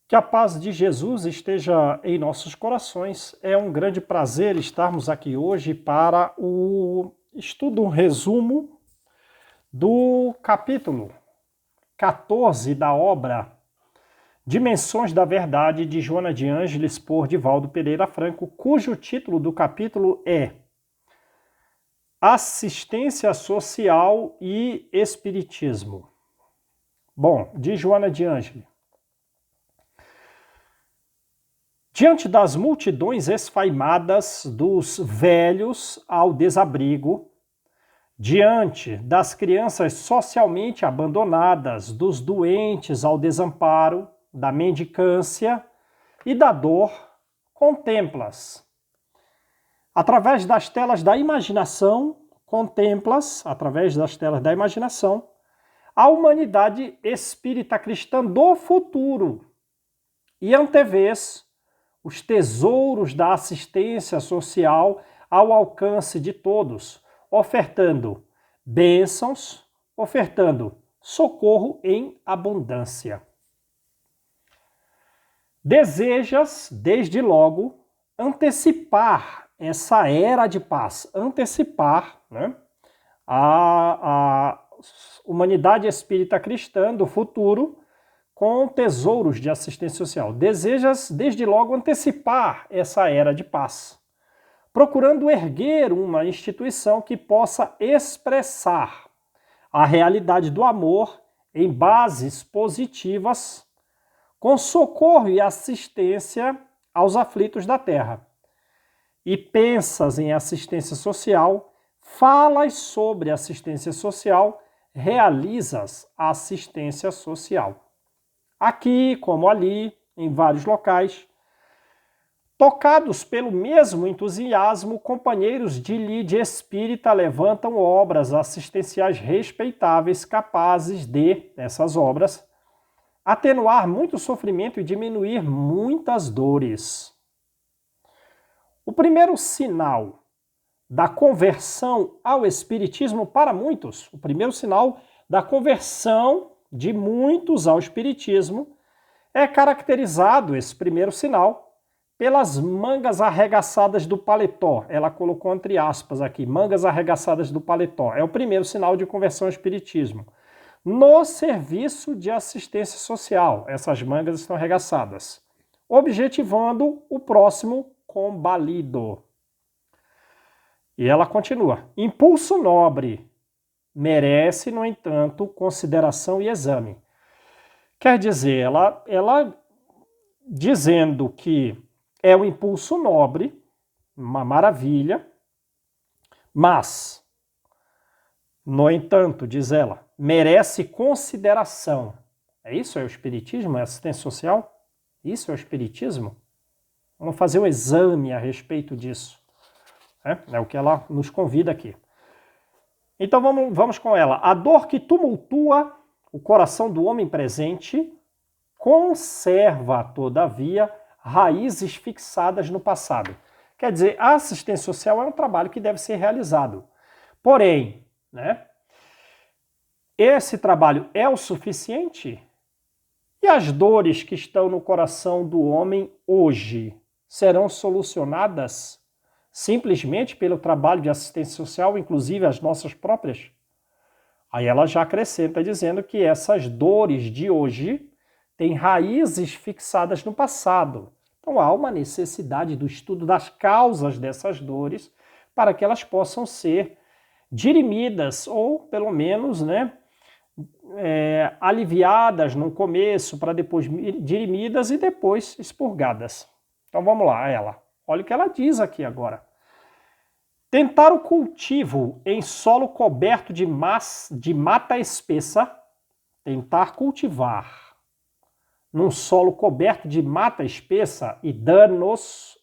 Que a paz de Jesus esteja em nossos corações. É um grande prazer estarmos aqui hoje para o estudo, um resumo do capítulo 14 da obra Dimensões da Verdade de Joana de Ângeles por Divaldo Pereira Franco, cujo título do capítulo é Assistência Social e Espiritismo. Bom, de Joana de Ângeles. Diante das multidões esfaimadas dos velhos ao desabrigo, diante das crianças socialmente abandonadas, dos doentes ao desamparo, da mendicância e da dor, contemplas. Através das telas da imaginação, a humanidade espírita cristã do futuro e antevês os tesouros da assistência social ao alcance de todos, ofertando bênçãos, ofertando socorro em abundância. Desejas, desde logo, antecipar essa era de paz, a humanidade espírita cristã do futuro com tesouros de assistência social. Desejas, desde logo, antecipar essa era de paz, procurando erguer uma instituição que possa expressar a realidade do amor em bases positivas, com socorro e assistência aos aflitos da terra. E pensas em assistência social, falas sobre assistência social, realizas a assistência social. Aqui, como ali, em vários locais. Tocados pelo mesmo entusiasmo, companheiros de lide espírita levantam obras assistenciais respeitáveis capazes de, nessas obras, atenuar muito sofrimento e diminuir muitas dores. O primeiro sinal da conversão ao espiritismo para muitos, o primeiro sinal da conversão de muitos ao espiritismo, é caracterizado, esse primeiro sinal, pelas mangas arregaçadas do paletó. Ela colocou entre aspas aqui, mangas arregaçadas do paletó. É o primeiro sinal de conversão ao espiritismo. No serviço de assistência social, essas mangas estão arregaçadas, objetivando o próximo combalido. E ela continua. Impulso nobre. Merece, no entanto, consideração e exame. Quer dizer, ela dizendo que é um impulso nobre, uma maravilha, mas, no entanto, diz ela, merece consideração. É isso? É o espiritismo? É assistência social? Isso é o espiritismo? Vamos fazer um exame a respeito disso. É o que ela nos convida aqui. Então vamos com ela. A dor que tumultua o coração do homem presente conserva, todavia, raízes fixadas no passado. Quer dizer, a assistência social é um trabalho que deve ser realizado. Porém, esse trabalho é o suficiente? E as dores que estão no coração do homem hoje serão solucionadas simplesmente pelo trabalho de assistência social, inclusive as nossas próprias? Aí ela já acrescenta dizendo que essas dores de hoje têm raízes fixadas no passado. Então há uma necessidade do estudo das causas dessas dores para que elas possam ser dirimidas ou, pelo menos, aliviadas no começo, para depois dirimidas e depois expurgadas. Então vamos lá, ela. Olha o que ela diz aqui agora. Tentar o cultivo em solo coberto de mata espessa, tentar cultivar num solo coberto de mata espessa e danos,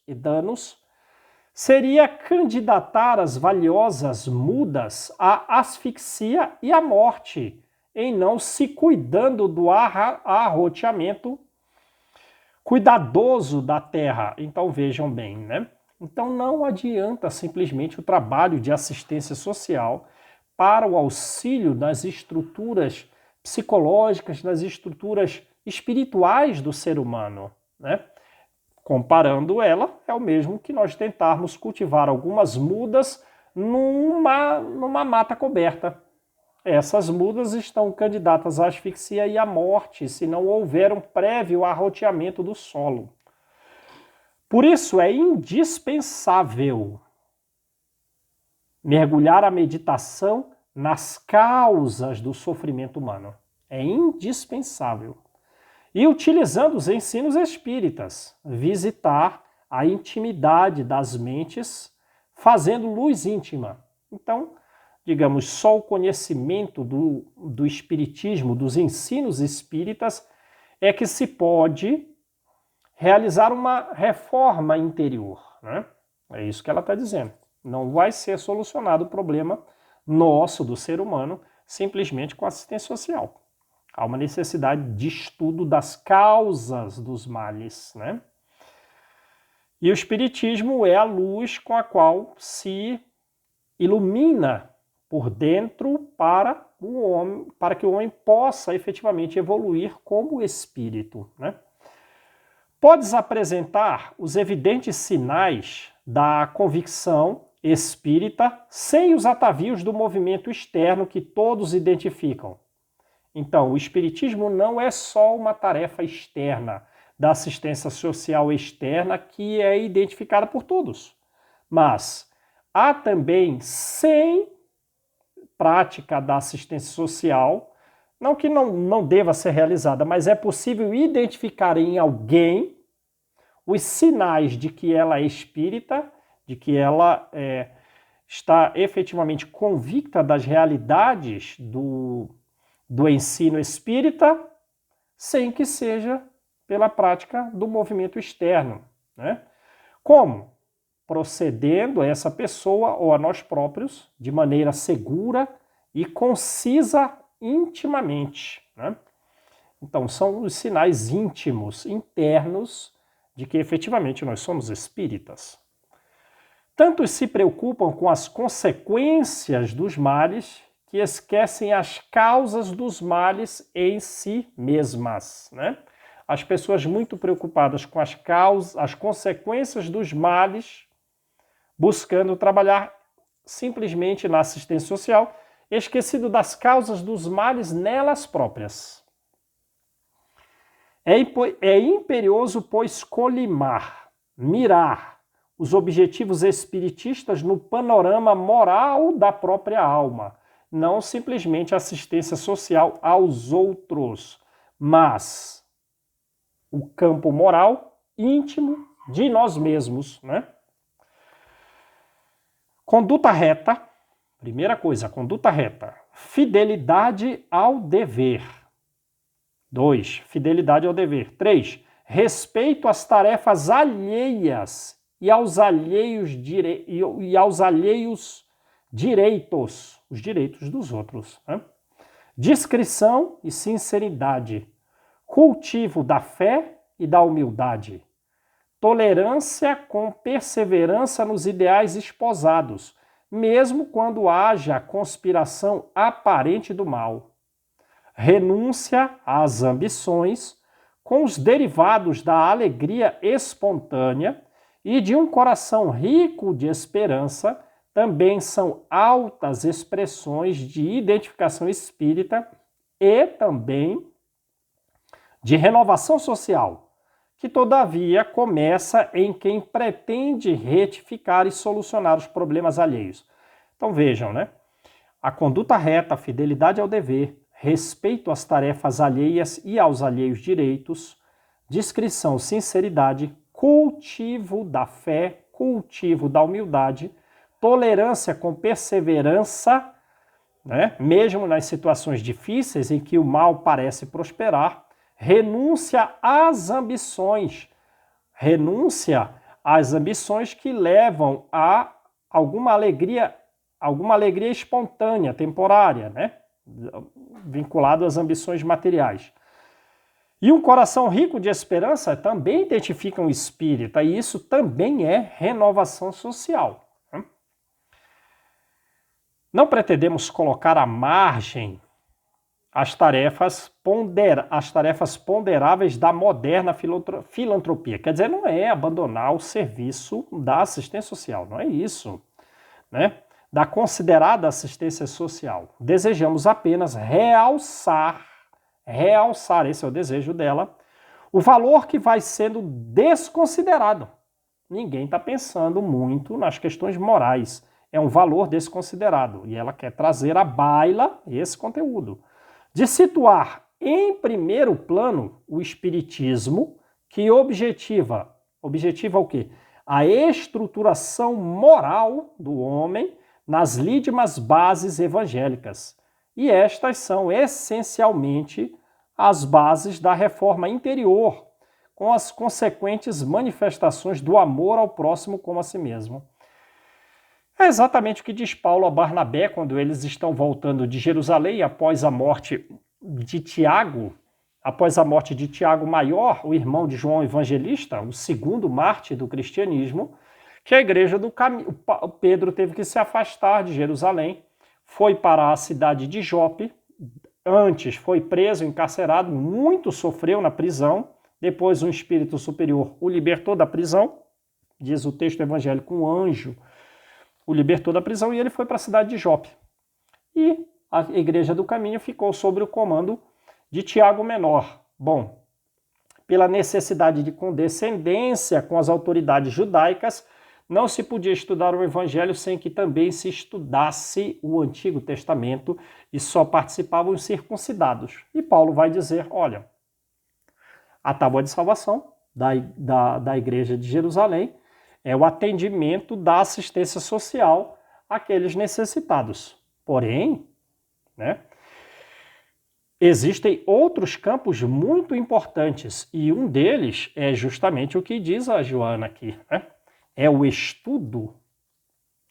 seria candidatar as valiosas mudas à asfixia e à morte, em não se cuidando do arroteamento cuidadoso da terra. Então vejam bem, Então não adianta simplesmente o trabalho de assistência social para o auxílio das estruturas psicológicas, das estruturas espirituais do ser humano, né? Comparando ela, é o mesmo que nós tentarmos cultivar algumas mudas numa mata coberta. Essas mudas estão candidatas à asfixia e à morte se não houver um prévio arroteamento do solo. Por isso é indispensável mergulhar a meditação nas causas do sofrimento humano. É indispensável. E utilizando os ensinos espíritas, visitar a intimidade das mentes, fazendo luz íntima. Então, digamos, só o conhecimento do espiritismo, dos ensinos espíritas, é que se pode realizar uma reforma interior, né? É isso que ela está dizendo. Não vai ser solucionado o problema nosso, do ser humano, simplesmente com assistência social. Há uma necessidade de estudo das causas dos males, né? E o espiritismo é a luz com a qual se ilumina por dentro para o homem, para que o homem possa efetivamente evoluir como espírito, né? Podes apresentar os evidentes sinais da convicção espírita sem os atavios do movimento externo que todos identificam. Então, o espiritismo não é só uma tarefa externa, da assistência social externa que é identificada por todos, mas há também, sem prática da assistência social, não que não deva ser realizada, mas é possível identificar em alguém os sinais de que ela é espírita, de que ela está efetivamente convicta das realidades do ensino espírita, sem que seja pela prática do movimento externo, né? Como? Procedendo a essa pessoa ou a nós próprios de maneira segura e concisa intimamente, né? Então, são os sinais íntimos, internos, de que efetivamente nós somos espíritas. Tantos se preocupam com as consequências dos males que esquecem as causas dos males em si mesmas, né? As pessoas muito preocupadas com as causas, as consequências dos males, buscando trabalhar simplesmente na assistência social, esquecido das causas dos males nelas próprias. É imperioso, pois, colimar, mirar os objetivos espiritistas no panorama moral da própria alma, não simplesmente assistência social aos outros, mas o campo moral íntimo de nós mesmos, né? Conduta reta, primeira coisa, conduta reta. Fidelidade ao dever. 2. Fidelidade ao dever. 3. Respeito às tarefas alheias e aos alheios direitos, os direitos dos outros, né? Discrição e sinceridade. Cultivo da fé e da humildade. Tolerância com perseverança nos ideais esposados, mesmo quando haja conspiração aparente do mal. Renúncia às ambições, com os derivados da alegria espontânea e de um coração rico de esperança, também são altas expressões de identificação espírita e também de renovação social, que todavia começa em quem pretende retificar e solucionar os problemas alheios. Então vejam, né? A conduta reta, a fidelidade ao dever, respeito às tarefas alheias e aos alheios direitos, discrição, sinceridade, cultivo da fé, cultivo da humildade, tolerância com perseverança, né? Mesmo nas situações difíceis em que o mal parece prosperar, renúncia às ambições que levam a alguma alegria espontânea, temporária, né? Vinculado às ambições materiais. E um coração rico de esperança também identifica um espírita, e isso também é renovação social. Não pretendemos colocar à margem as tarefas ponderáveis da moderna filantropia. Quer dizer, não é abandonar o serviço da assistência social, não é isso, né? Da considerada assistência social. Desejamos apenas realçar, esse é o desejo dela, o valor que vai sendo desconsiderado. Ninguém está pensando muito nas questões morais. É um valor desconsiderado. E ela quer trazer à baila esse conteúdo. De situar em primeiro plano o espiritismo, que objetiva o quê? A estruturação moral do homem nas lídimas bases evangélicas. E estas são essencialmente as bases da reforma interior, com as consequentes manifestações do amor ao próximo como a si mesmo. É exatamente o que diz Paulo a Barnabé quando eles estão voltando de Jerusalém após a morte de Tiago, Maior, o irmão de João Evangelista, o segundo mártir do cristianismo, que a igreja do caminho, Pedro teve que se afastar de Jerusalém, foi para a cidade de Jope, antes foi preso, encarcerado, muito sofreu na prisão, depois um espírito superior o libertou da prisão, diz o texto evangélico, um anjo o libertou da prisão e ele foi para a cidade de Jope. E a Igreja do Caminho ficou sob o comando de Tiago Menor. Bom, pela necessidade de condescendência com as autoridades judaicas, não se podia estudar o Evangelho sem que também se estudasse o Antigo Testamento e só participavam os circuncidados. E Paulo vai dizer, olha, a tábua de salvação da Igreja de Jerusalém é o atendimento da assistência social àqueles necessitados. Porém, né, existem outros campos muito importantes e um deles é justamente o que diz a Joana aqui, né? É o estudo,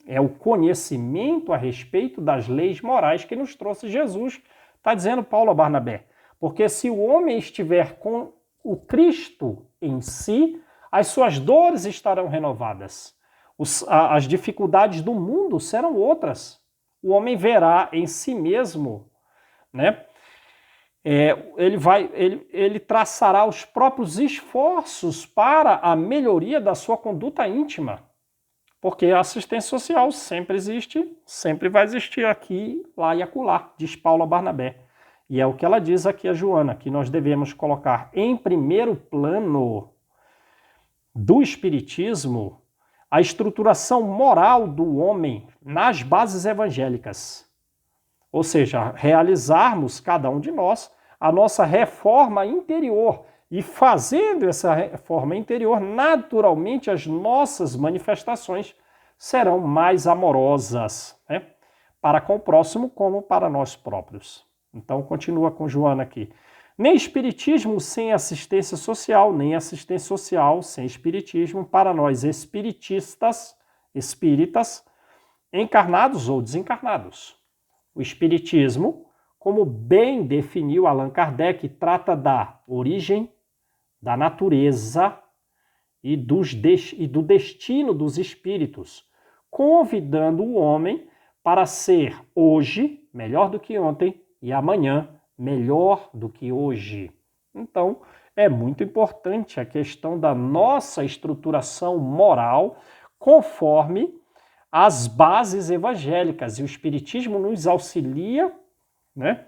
é o conhecimento a respeito das leis morais que nos trouxe Jesus, está dizendo Paulo a Barnabé. Porque se o homem estiver com o Cristo em si, as suas dores estarão renovadas. As dificuldades do mundo serão outras. O homem verá em si mesmo, né? Ele traçará os próprios esforços para a melhoria da sua conduta íntima. Porque a assistência social sempre existe, sempre vai existir aqui, lá e acolá, diz Paulo a Barnabé. E é o que ela diz aqui a Joana, que nós devemos colocar em primeiro plano do espiritismo a estruturação moral do homem nas bases evangélicas. Ou seja, realizarmos, cada um de nós, a nossa reforma interior. E fazendo essa reforma interior, naturalmente as nossas manifestações serão mais amorosas, né? Para com o próximo como para nós próprios. Então, continua com Joana aqui. Nem espiritismo sem assistência social, nem assistência social sem espiritismo, para nós espiritistas, espíritas, encarnados ou desencarnados. O espiritismo, como bem definiu Allan Kardec, trata da origem, da natureza e do destino dos espíritos, convidando o homem para ser hoje melhor do que ontem e amanhã melhor do que hoje. Então, é muito importante a questão da nossa estruturação moral conforme as bases evangélicas. E o Espiritismo nos auxilia, né?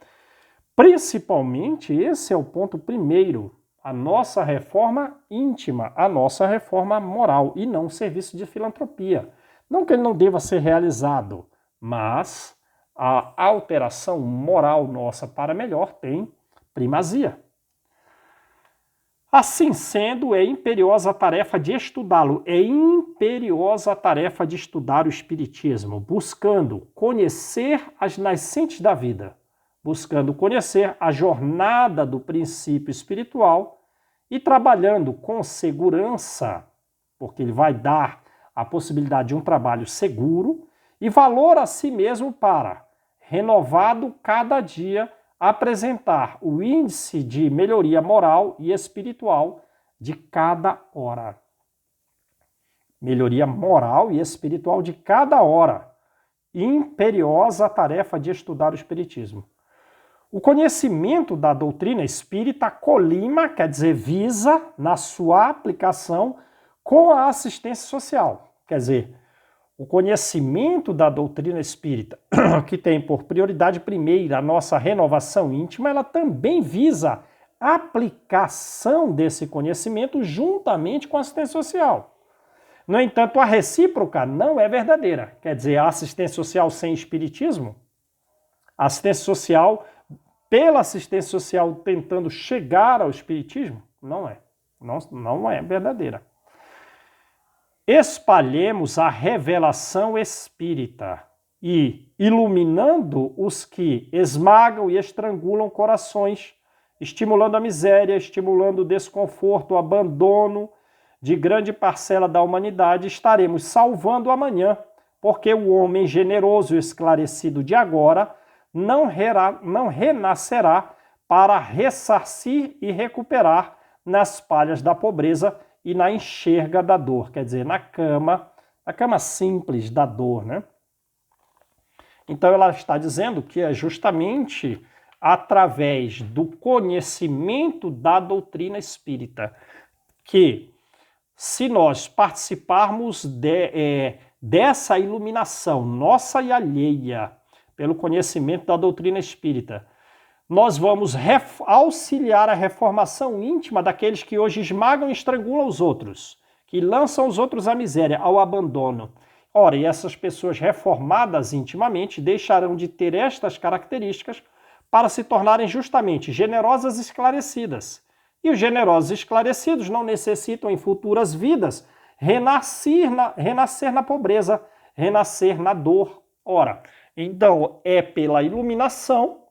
Principalmente, esse é o ponto primeiro, a nossa reforma íntima, a nossa reforma moral, e não o serviço de filantropia. Não que ele não deva ser realizado, mas a alteração moral nossa para melhor tem primazia. Assim sendo, é imperiosa a tarefa de estudá-lo, é imperiosa a tarefa de estudar o Espiritismo, buscando conhecer as nascentes da vida, buscando conhecer a jornada do princípio espiritual e trabalhando com segurança, porque ele vai dar a possibilidade de um trabalho seguro e valor a si mesmo para, renovado cada dia, apresentar o índice de melhoria moral e espiritual de cada hora. Melhoria moral e espiritual de cada hora. Imperiosa a tarefa de estudar o Espiritismo. O conhecimento da doutrina espírita colima, quer dizer, visa, na sua aplicação, com a assistência social. Quer dizer, o conhecimento da doutrina espírita, que tem por prioridade primeira a nossa renovação íntima, ela também visa a aplicação desse conhecimento juntamente com a assistência social. No entanto, a recíproca não é verdadeira. Quer dizer, a assistência social sem espiritismo, a assistência social, pela assistência social tentando chegar ao espiritismo, não é. Não é verdadeira. Espalhemos a revelação espírita e iluminando os que esmagam e estrangulam corações, estimulando a miséria, estimulando o desconforto, o abandono de grande parcela da humanidade, estaremos salvando amanhã, porque o homem generoso e esclarecido de agora não renascerá para ressarcir e recuperar nas palhas da pobreza e na enxerga da dor, quer dizer, na cama simples da dor, né? Então ela está dizendo que é justamente através do conhecimento da doutrina espírita que, se nós participarmos dessa iluminação nossa e alheia pelo conhecimento da doutrina espírita, nós vamos auxiliar a reformação íntima daqueles que hoje esmagam e estrangulam os outros, que lançam os outros à miséria, ao abandono. Ora, e essas pessoas reformadas intimamente deixarão de ter estas características para se tornarem justamente generosas e esclarecidas. E os generosos e esclarecidos não necessitam em futuras vidas renascer na pobreza, renascer na dor. Ora, então é pela iluminação,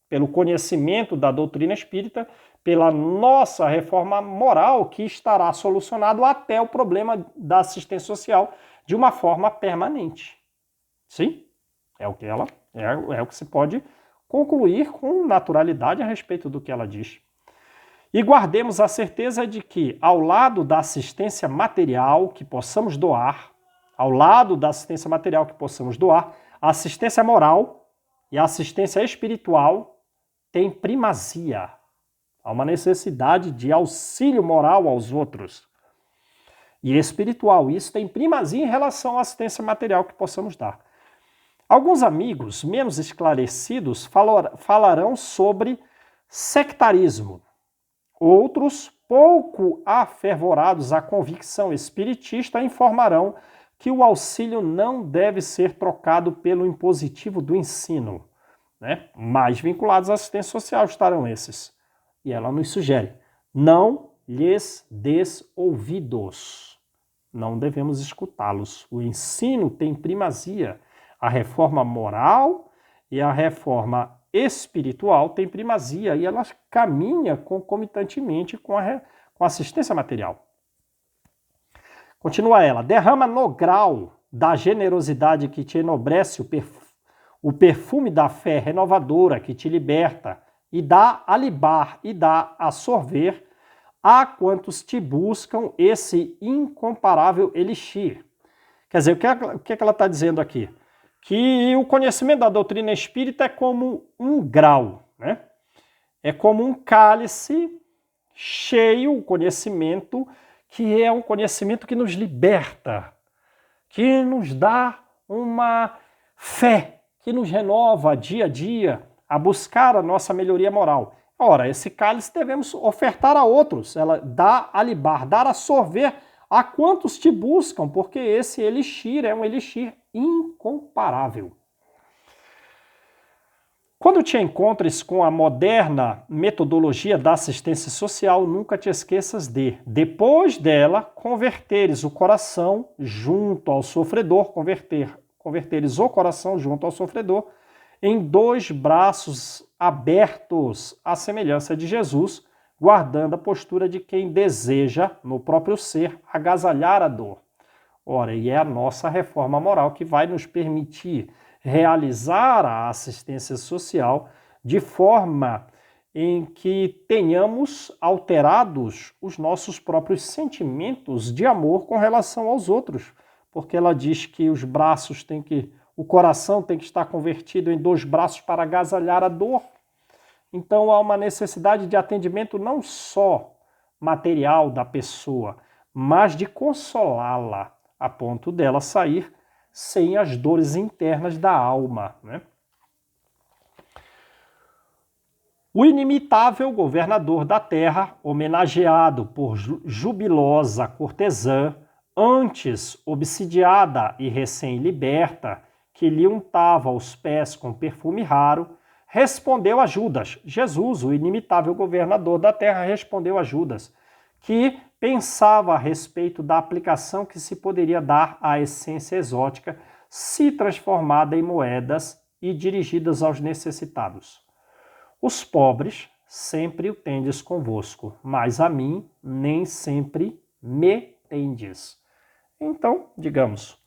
pelo conhecimento da doutrina espírita, pela nossa reforma moral que estará solucionado até o problema da assistência social de uma forma permanente. Sim, é o que se pode concluir com naturalidade a respeito do que ela diz. E guardemos a certeza de que, ao lado da assistência material que possamos doar, a assistência moral e a assistência espiritual tem primazia. Há uma necessidade de auxílio moral aos outros. E espiritual, isso tem primazia em relação à assistência material que possamos dar. Alguns amigos menos esclarecidos falarão sobre sectarismo. Outros, pouco afervorados à convicção espiritista, informarão que o auxílio não deve ser trocado pelo impositivo do ensino. Né? Mais vinculados à assistência social estarão esses. E ela nos sugere, não lhes des ouvidos. Não devemos escutá-los. O ensino tem primazia. A reforma moral e a reforma espiritual têm primazia e ela caminha concomitantemente com a assistência material. Continua ela, derrama no grau da generosidade que te enobrece o perfume da fé renovadora que te liberta e dá a libar e dá a sorver a quantos te buscam esse incomparável elixir. Quer dizer, o que ela está dizendo aqui? Que o conhecimento da doutrina espírita é como um grau, né? É como um cálice cheio, o conhecimento, que é um conhecimento que nos liberta, que nos dá uma fé, que nos renova dia a dia a buscar a nossa melhoria moral. Ora, esse cálice devemos ofertar a outros, ela dá a libar, dar a sorver a quantos te buscam, porque esse elixir é um elixir incomparável. Quando te encontres com a moderna metodologia da assistência social, nunca te esqueças de, depois dela, converteres o coração junto ao sofredor, converteres o coração junto ao sofredor em dois braços abertos à semelhança de Jesus, guardando a postura de quem deseja, no próprio ser, agasalhar a dor. Ora, e é a nossa reforma moral que vai nos permitir realizar a assistência social de forma em que tenhamos alterados os nossos próprios sentimentos de amor com relação aos outros, porque ela diz que o coração tem que estar convertido em dois braços para agasalhar a dor. Então há uma necessidade de atendimento não só material da pessoa, mas de consolá-la a ponto dela sair sem as dores internas da alma, né? O inimitável governador da terra, homenageado por jubilosa cortesã, antes obsidiada e recém-liberta, que lhe untava os pés com perfume raro, respondeu a Judas. Jesus, o inimitável governador da terra, respondeu a Judas, que pensava a respeito da aplicação que se poderia dar à essência exótica se transformada em moedas e dirigidas aos necessitados. Os pobres sempre o tendes convosco, mas a mim nem sempre me tendes. Então, digamos,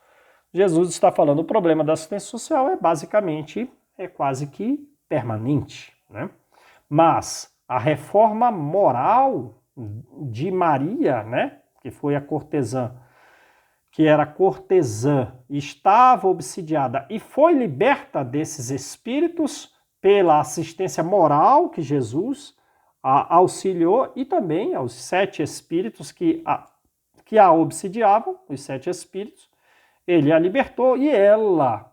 Jesus está falando o problema da assistência social é quase que permanente, né? Mas a reforma moral de Maria, né, que foi a cortesã, que era cortesã, estava obsidiada e foi liberta desses espíritos pela assistência moral que Jesus auxiliou e também aos 7 espíritos que a obsidiavam, os 7 espíritos, ele a libertou e ela,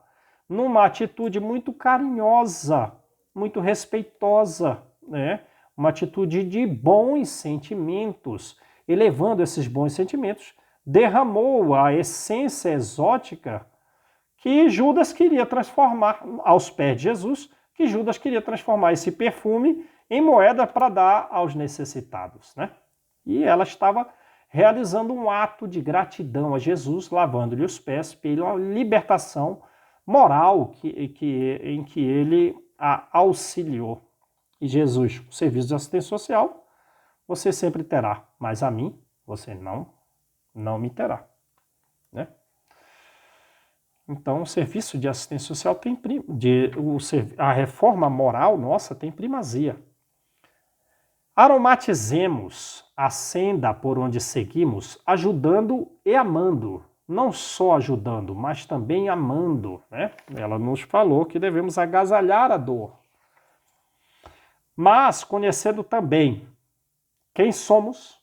numa atitude muito carinhosa, muito respeitosa, né? Uma atitude de bons sentimentos, elevando esses bons sentimentos, derramou a essência exótica que Judas queria transformar aos pés de Jesus, que Judas queria transformar esse perfume em moeda para dar aos necessitados, né? E ela estava realizando um ato de gratidão a Jesus, lavando-lhe os pés pela libertação moral em que ele a auxiliou. E Jesus, o serviço de assistência social, você sempre terá, mas a mim você não me terá, né? Então, o serviço de assistência social a reforma moral nossa tem primazia. Aromatizemos a senda por onde seguimos, ajudando e amando. Não só ajudando, mas também amando, né? Ela nos falou que devemos agasalhar a dor. Mas conhecendo também quem somos,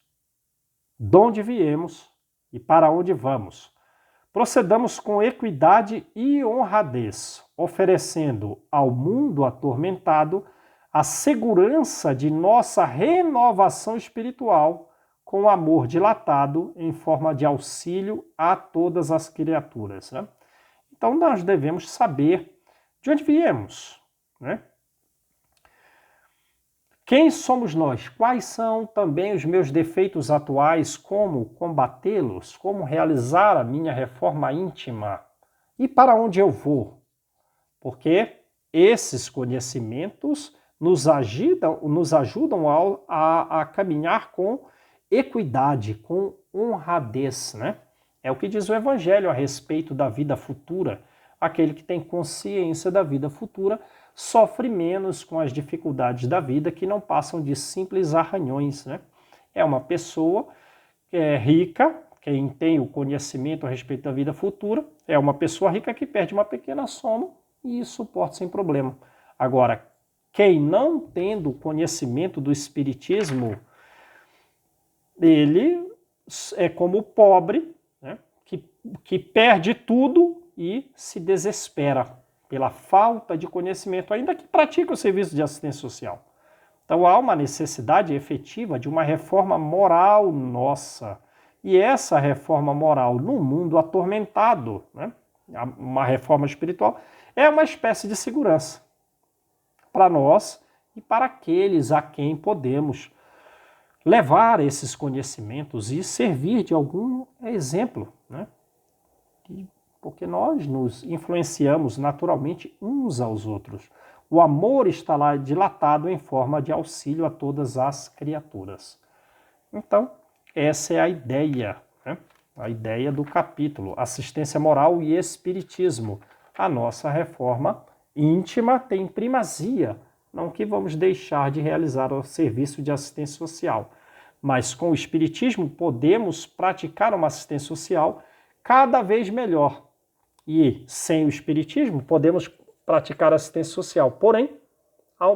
de onde viemos e para onde vamos. Procedamos com equidade e honradez, oferecendo ao mundo atormentado a segurança de nossa renovação espiritual com amor dilatado em forma de auxílio a todas as criaturas, né? Então nós devemos saber de onde viemos, né? Quem somos nós? Quais são também os meus defeitos atuais? Como combatê-los? Como realizar a minha reforma íntima? E para onde eu vou? Porque esses conhecimentos nos ajudam a caminhar com equidade, com honradez, né? É o que diz o Evangelho a respeito da vida futura. Aquele que tem consciência da vida futura sofre menos com as dificuldades da vida, que não passam de simples arranhões, né? É uma pessoa que é rica, quem tem o conhecimento a respeito da vida futura, é uma pessoa rica que perde uma pequena soma e suporta sem problema. Agora, quem não tendo conhecimento do espiritismo, ele é como o pobre, né, que perde tudo e se desespera pela falta de conhecimento, ainda que pratica o serviço de assistência social. Então há uma necessidade efetiva de uma reforma moral nossa. E essa reforma moral no mundo atormentado, né, uma reforma espiritual, é uma espécie de segurança para nós e para aqueles a quem podemos levar esses conhecimentos e servir de algum exemplo, né? Porque nós nos influenciamos naturalmente uns aos outros. O amor está lá dilatado em forma de auxílio a todas as criaturas. Então, essa é a ideia, né? A ideia do capítulo, assistência moral e espiritismo. A nossa reforma íntima tem primazia, não que vamos deixar de realizar o serviço de assistência social, mas com o espiritismo podemos praticar uma assistência social cada vez melhor. E sem o espiritismo podemos praticar assistência social, porém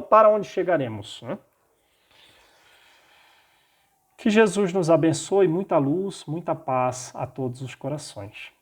para onde chegaremos, né? Que Jesus nos abençoe, muita luz, muita paz a todos os corações.